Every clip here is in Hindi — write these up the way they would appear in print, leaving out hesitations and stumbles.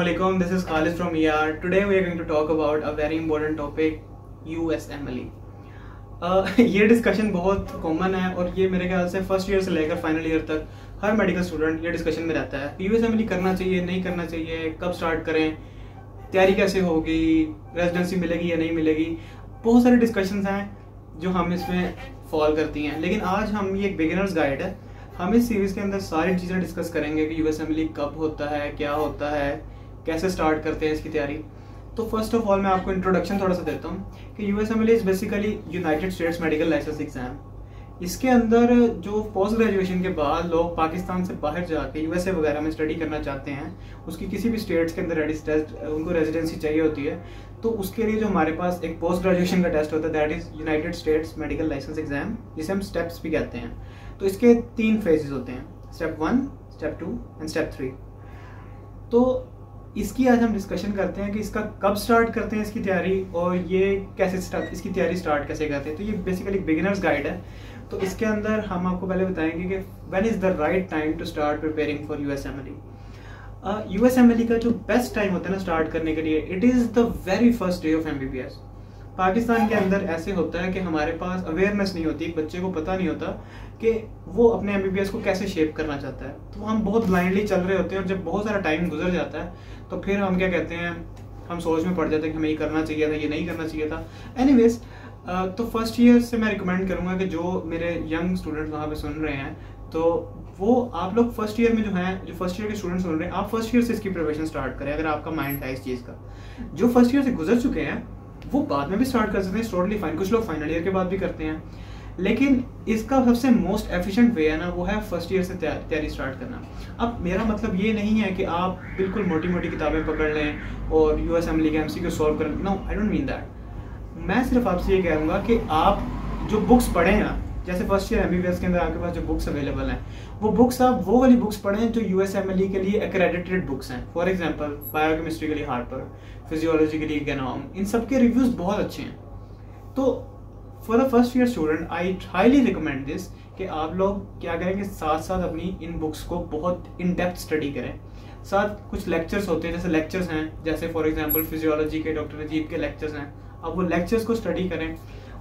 Assalamualaikum. This is Khalid from ER. Today we are going to talk about a very important topic, USMLE. ये डिस्कशन बहुत कॉमन है और ये मेरे ख्याल से फर्स्ट ईयर से लेकर फाइनल ईयर तक हर मेडिकल स्टूडेंट ये डिस्कशन में रहता है। USMLE करना चाहिए, नहीं करना चाहिए, कब स्टार्ट करें, तैयारी कैसे होगी, रेजिडेंसी मिलेगी या नहीं मिलेगी। बहुत सारे डिस्कशंस हैं जो हम इसमें फॉलो करती हैं, लेकिन आज हम ये एक बिगिनर्स गाइड है। हम इस सीरीज के अंदर सारी चीज़ें डिस्कस करेंगे कि USMLE कब होता है, क्या होता है, कैसे स्टार्ट करते हैं इसकी तैयारी। तो फर्स्ट ऑफ ऑल मैं आपको इंट्रोडक्शन थोड़ा सा देता हूँ कि USMLE is basically United States medical licence exam. इसके अंदर जो पोस्ट ग्रेजुएशन के बाद लोग पाकिस्तान से बाहर जाके USA वगैरह में स्टडी करना चाहते हैं, उसकी किसी भी स्टेट्स के अंदर उनको रेजिडेंसी चाहिए होती है, तो उसके लिए जो हमारे पास एक पोस्ट ग्रेजुएशन का टेस्ट होता है that is United States medical licence exam, जिसे हम स्टेप्स भी कहते हैं। तो इसके 3 फेजेस होते हैं, स्टेप 1, स्टेप 2 एंड स्टेप 3। तो इसकी आज हम डिस्कशन करते हैं कि इसका कब स्टार्ट करते हैं इसकी तैयारी और ये कैसे इसकी तैयारी स्टार्ट कैसे करते हैं। तो ये बेसिकली बिगिनर्स गाइड है। तो इसके अंदर हम आपको पहले बताएंगे कि when is the right time to start preparing for USMLE। USMLE का जो बेस्ट टाइम होता है ना स्टार्ट करने के लिए, it is the very first day of MBBS। Pakistan के अंदर ऐसे होता है कि हमारे पास अवेयरनेस नहीं होती, एक बच्चे को पता नहीं होता कि वो अपने MBBS को कैसे शेप करना चाहता है। तो हम बहुत ब्लाइंडली चल रहे होते हैं और जब बहुत सारा टाइम गुजर जाता है तो फिर हम क्या कहते हैं, हम सोच में पड़ जाते हैं कि हमें ये करना चाहिए था, ये नहीं करना चाहिए था। एनीवेज, तो फर्स्ट ईयर से मैं रिकमेंड करूँगा कि जो मेरे यंग स्टूडेंट्स वहाँ पे सुन रहे हैं, तो वो आप लोग फर्स्ट ईयर में जो हैं, जो फर्स्ट ईयर के स्टूडेंट्स सुन रहे हैं, आप फर्स्ट ईयर से इसकी प्रिपरेशन स्टार्ट करें अगर आपका माइंड है इस चीज़ का। जो फर्स्ट ईयर से गुजर चुके हैं वो बाद में भी स्टार्ट कर सकते हैं, टोटली फाइन। कुछ लोग फाइनल ईयर के बाद भी करते हैं, लेकिन इसका सबसे मोस्ट एफिशिएंट वे है ना, वो है फर्स्ट ईयर से तैयारी स्टार्ट करना। अब मेरा मतलब ये नहीं है कि आप बिल्कुल मोटी मोटी किताबें पकड़ लें और USMLE के MCQ सॉल्व करें। No, I don't mean that. मैं सिर्फ आपसे ये कहूँगा कि आप जो बुक्स पढ़ें ना, जैसे फर्स्ट ईयर MBBS के अंदर आपके पास जो बुक्स अवेलेबल हैं, वो बुक्स आप वो वाली बुक्स पढ़ें जो USMLE के लिए एक्रेडिटेड बुक्स हैं। फॉर एग्जांपल बायोकेमिस्ट्री के लिए हार्पर, फिजियोलॉजी के लिए गेनोम, इन सब के रिव्यूज़ बहुत अच्छे हैं। तो for the first year student I highly recommend this कि आप लोग क्या करें कि साथ साथ अपनी इन बुक्स को बहुत इन डेप्थ स्टडी करें। साथ कुछ लेक्चर्स होते हैं, जैसे लेक्चर्स हैं, जैसे फॉर एग्जांपल फिजियोलॉजी के डॉक्टर नजीब के लेक्चर्स हैं, आप वो लेक्चर्स को स्टडी करें।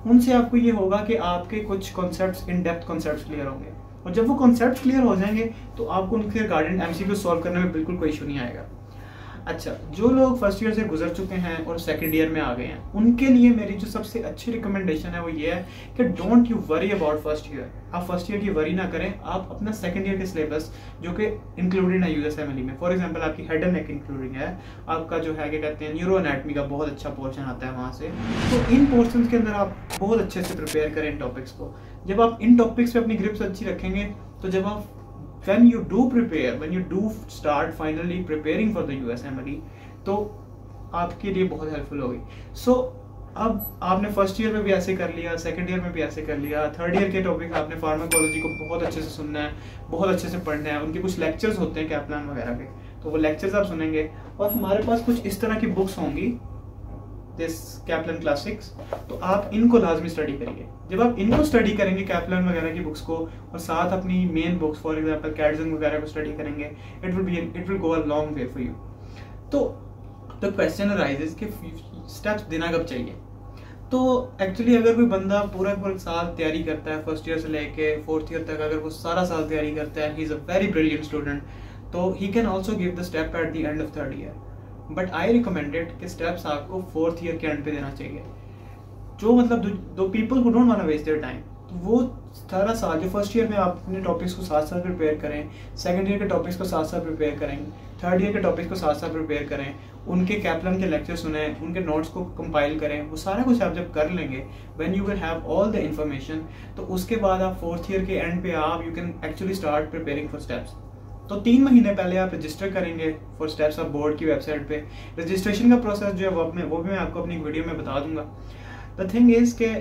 उनसे आपको ये होगा कि आपके कुछ concepts, in depth concepts clear होंगे, और जब वो कॉन्सेप्ट्स क्लियर हो जाएंगे तो आपको उनके रिगार्डिंग MCQ सॉल्व करने में बिल्कुल कोई इशू नहीं आएगा। अच्छा, जो लोग फर्स्ट ईयर से गुजर चुके हैं और सेकंड ईयर में आ गए हैं, उनके लिए मेरी जो सबसे अच्छी रिकमेंडेशन है वो ये है कि don't you worry about first year. आप फर्स्ट ईयर की वरी ना करें, आप अपना सेकंड ईयर के सिलेबस जो कि इंक्लूडेड है USMLE में, फॉर एग्जांपल आपकी हेड एंड नेक इंक्लूडिंग है, आपका जो है क्या कहते हैं न्यूरो एनाटमी का बहुत अच्छा पोर्शन आता है वहाँ से। तो इन पोर्शन के अंदर आप बहुत अच्छे से प्रिपेयर करें इन टॉपिक्स को। जब आप इन टॉपिक्स पे अपनी ग्रिप्स अच्छी रखेंगे तो जब आप when you do start finally preparing for the USMLE, तो आपके लिए बहुत हेल्पफुल होगी। सो अब आपने फर्स्ट ईयर में भी ऐसे कर लिया, सेकंड ईयर में भी ऐसे कर लिया, थर्ड ईयर के टॉपिक आपने फार्माकोलॉजी को बहुत अच्छे से सुनना है, बहुत अच्छे से पढ़ना है। उनके कुछ लेक्चर्स होते हैं कैप्लान वगैरह के, तो वो लेक्चर्स आप सुनेंगे। और हमारे पास कुछ इस तरह की बुक्स होंगी, दिस कैप्लान क्लासिक्स, तो आप इनको लाजमी स्टडी करिए। जब आप इनको स्टडी करेंगे कैप्लान वगैरह की बुक्स को, और साथ अपनी मेन बुक्स फॉर एग्जांपल कैटजन वगैरह को स्टडी करेंगे, it will go a long way for you. तो द क्वेश्चन अराइजेस कि स्टेप्स देना कब चाहिए। तो एक्चुअली अगर कोई बंदा पूरा साल तैयारी करता है, फर्स्ट ईयर से लेके फोर्थ ईयर तक अगर वो सारा साल तैयारी करता है, he is a very brilliant student, तो he can also give the step at the end of third year. But I recommended कि स्टेप्स आपको फोर्थ ईयर के एंड पे देना चाहिए। जो मतलब दो people who don't want to waste their time, तो वो सारा साल जो फर्स्ट ईयर में आप अपने टॉपिक्स को साथ साथ प्रिपेयर करें, सेकंड ईयर के टॉपिक्स को साथ साथ प्रिपेयर करें, थर्ड ईयर के टॉपिक्स को साथ साथ प्रिपेयर करें, उनके कैप्लान के लेक्चर सुने, उनके नोट्स को कंपाइल करें। वो सारा कुछ आप जब कर लेंगे, when you will have all the information, तो उसके बाद आप फोर्थ ईयर के एंड पे आप you can actually start preparing for steps. तो 3 महीने पहले आप रजिस्टर करेंगे फॉर स्टेप्स ऑफ बोर्ड की वेबसाइट पे। रजिस्ट्रेशन का प्रोसेस जो है वो भी मैं आपको अपनी वीडियो में बता दूंगा। द थिंग इज के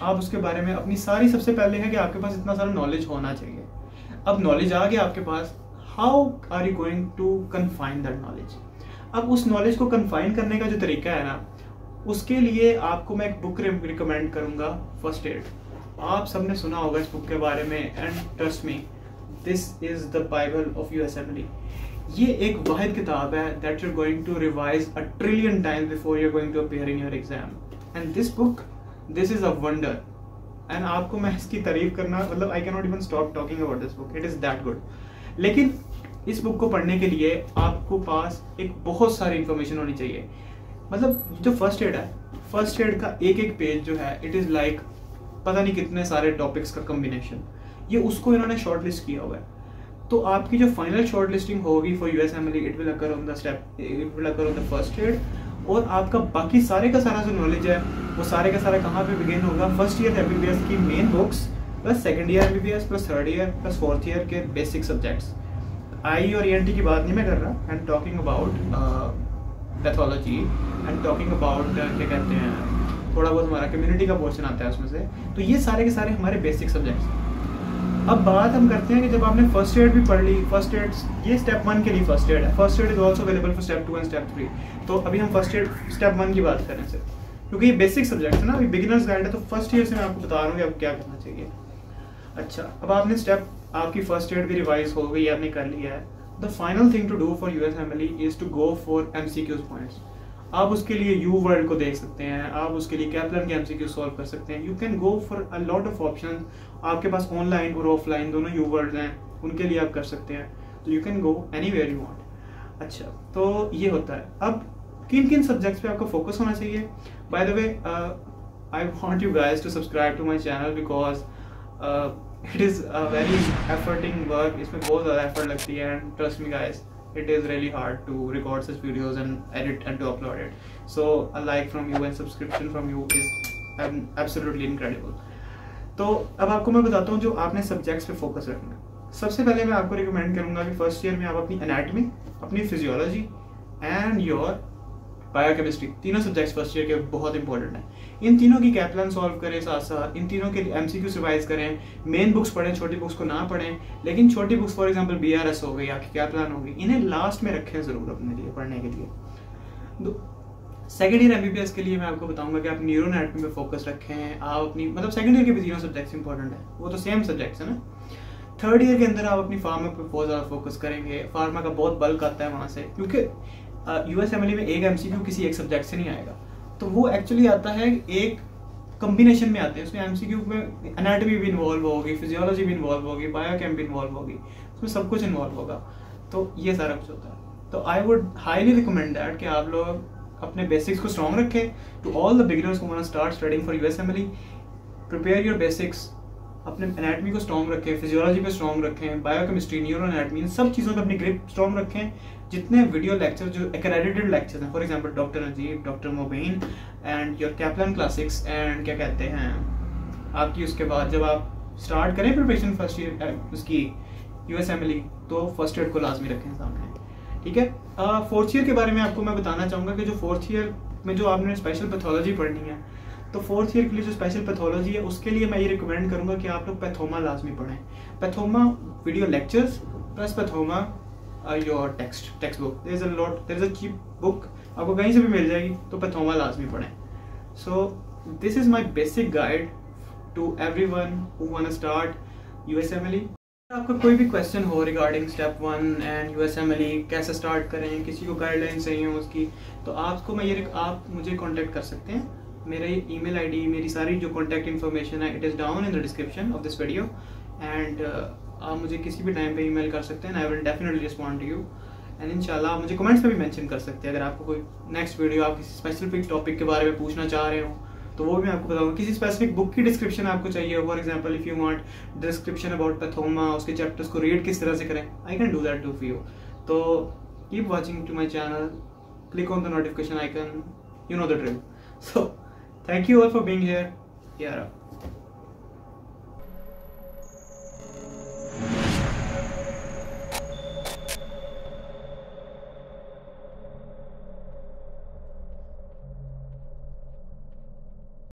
आप उसके बारे में अपनी सबसे पहले है कि आपके पास इतना सारा नॉलेज होना चाहिए। अब नॉलेज आ गया आपके पास, how are you going to confine that knowledge. अब उस नॉलेज को कन्फाइन करने का जो तरीका है ना, उसके लिए आपको मैं एक बुक रिकमेंड करूंगा, फर्स्ट एड। आप सबने सुना होगा इस बुक के बारे में, and trust me, this is the Bible of USMLE। ये एक वाहिद किताब है that you're going to revise a trillion times before you're going to appear in your exam. And this book, this is a wonder. And आपको मैं इसकी तारीफ करना, मतलब I cannot even stop talking about this book. It is that good. लेकिन इस बुक को पढ़ने के लिए आपको पास एक बहुत सारी इंफॉर्मेशन होनी चाहिए. मतलब जो फर्स्ट एड है, फर्स्ट एड का एक एक पेज जो है, इट इज़ लाइक पता नहीं कितने सारे टॉपिक्स का कम्बिनेशन. ये उसको इन्होंने शॉर्ट लिस्ट किया हुआ है. तो आपकी जो फाइनल शॉर्ट लिस्टिंग होगी for USMLE, it will occur on the first aid. और आपका बाकी सारे का सारा जो नॉलेज है वो सारे का सारा कहाँ पे बिगिन होगा, फर्स्ट ईयर एमबीबीएस की main books plus second year MBBS plus third year plus fourth year के बेसिक सब्जेक्ट्स. आई और ईएनटी की बात नहीं मैं कर रहा. I am talking about pathology, I am talking about क्या कहते हैं, थोड़ा बहुत हमारा कम्युनिटी का पोर्शन आता है उसमें से. तो ये सारे के सारे हमारे बेसिक सब्जेक्ट्स. अब बात हम करते हैं कि जब आपने फर्स्ट एड भी पढ़ ली, फर्स्ट एड ये स्टेप 1 के लिए फर्स्ट एड है. First aid is also available for step 2 and step 3. तो अभी हम फर्स्ट एड स्टेप 1 की बात करें सिर्फ, क्योंकि ये बेसिक सब्जेक्ट है ना, अभी बिगिनर्स गाइड है. तो फर्स्ट ईयर से मैं आपको बता रहा हूँ कि अब क्या करना चाहिए. अच्छा, अब आपने स्टेप, आपकी फर्स्ट एड भी रिवाइज हो गई, आपने कर लिया है. The final thing to do for USMLE is to go for MCQs points. आप उसके लिए यू वर्ल्ड को देख सकते हैं, आप उसके लिए कैप्लन के एमसीक्यू सॉल्व कर सकते हैं. You can go for a lot of option. आपके पास ऑनलाइन और ऑफलाइन दोनों यू वर्ल्ड हैं, उनके लिए आप कर सकते हैं. तो you can go anywhere you want. अच्छा, तो ये होता है. अब किन किन सब्जेक्ट्स पे आपको फोकस होना चाहिए. By the way, I want you guys to subscribe to my channel because it is a very efforting work. इसमें बहुत ज़्यादा एफर्ट लगती है. And trust me guys, it is really hard to record such videos and edit and to upload it. So a like from you and subscription from you is absolutely incredible. तो अब आपको मैं बताता हूँ जो आपने सब्जेक्ट्स पे फोकस रखना है. सबसे पहले मैं आपको रिकमेंड करूँगा कि फर्स्ट ईयर में आप अपनी एनाटमी, अपनी फिजियोलॉजी एंड योर बायोकेमिस्ट्री, तीनों सब्जेक्ट्स फर्स्ट ईयर के बहुत इंपॉर्टेंट हैं. इन तीनों की कैप्लन सॉल्व करें, साथ साथ इन तीनों के एमसीक्यूज रिवाइज करें. मेन बुक्स पढ़ें, छोटी बुक्स को ना पढ़ें. लेकिन छोटी बुक्स फॉर एग्जांपल बीआरएस हो गई, आपकी कैप्लन होगी, इन्हें लास्ट में रखें ज़रूर अपने लिए पढ़ने के लिए. सेकेंड ईयर एमबीबीएस के लिए मैं आपको बताऊंगा कि आप न्यूरो एनाटमी पे फोकस रखें. आप अपनी, मतलब सेकेंड ईयर के भी तीनों सब्जेक्ट्स इंपॉर्टेंट है, वो तो सेम सब्जेक्ट्स है ना. थर्ड ईयर के अंदर आप अपनी फार्मा पे बहुत ज़्यादा फोकस करेंगे. फार्मा का बहुत बल्क आता है वहाँ से, क्योंकि यूएसएमएलई में एक एमसीक्यू किसी एक सब्जेक्ट से नहीं आएगा. तो वो एक्चुअली आता है एक कॉम्बिनेशन में आते हैं. उसमें एमसीक्यू में एनाटमी भी इन्वॉल्व होगी, फिजियोलॉजी भी इन्वॉल्व होगी, बायोकेम भी इन्वॉल्व होगी, उसमें सब कुछ इन्वॉल्व होगा. तो ये सारा कुछ होता है. तो I would highly recommend that कि आप लोग अपने बेसिक्स को स्ट्रॉन्ग रखें. To all the beginners who want to start studying for USMLE, prepare your basics. अपने एनाटमी को स्ट्रॉन्ग रखें, फिजियोलॉजी पे स्ट्रॉन्ग रखें, बायोकेमिस्ट्री, न्यूरो एनाटमी, इन सब चीज़ों पे अपनी ग्रिप स्ट्रॉन्ग रखें. जितने वीडियो लेक्चर जो एक्रेडिटेड लेक्चर्स हैं, for example doctor Najeeb, doctor Mobeen and your Kaplan classics and क्या कहते हैं आपकी, उसके बाद जब आप स्टार्ट करें प्रिपरेशन फर्स्ट ईयर उसकी यूएसएमएलई, तो फर्स्ट एड को लाजमी रखें सामने. ठीक है. फोर्थ ईयर के बारे में आपको मैं बताना चाहूँगा कि जो फोर्थ ईयर में जो आपने स्पेशल पैथोलॉजी पढ़नी है, तो फोर्थ ईयर के लिए जो स्पेशल पैथोलॉजी है उसके लिए मैं ये रिकमेंड करूँगा कि आप लोग पैथोमा लाजमी पढ़ें. Pathoma video lectures plus Pathoma your textbook. There is a cheap book, आपको कहीं से भी मिल जाएगी, तो पैथोमा लाजमी पढ़ें. So this is my basic guide to everyone who want to start USMLE. आपका कोई भी क्वेश्चन हो रिगार्डिंग स्टेप 1 एंड यूएसएमएलई, कैसे स्टार्ट करें, किसी को गाइडलाइन चाहिए हो उसकी, तो आपको आप मुझे कांटेक्ट कर सकते हैं. मेरा ईमेल आईडी, मेरी सारी जो कांटेक्ट इन्फॉर्मेशन है, it is down in the description of this video. And आप मुझे किसी भी टाइम पे ईमेल कर सकते हैं. I will definitely respond to you. And इंशाल्लाह आप मुझे कमेंट्स में भी मेंशन कर सकते हैं. अगर आपको कोई नेक्स्ट वीडियो आप किसी स्पेसिफिक टॉपिक के बारे में पूछना चाह रहे हो, तो वो भी मैं आपको बताऊंगा. किसी स्पेसिफिक बुक की डिस्क्रिप्शन आपको चाहिए हो, for example if you want description about Pathoma, उसके चैप्टर्स को रीड किस तरह से करें, I can do that too for you. तो keep watching to my channel, click on the notification icon, you know the drill. So thank you all for being here. Yeah.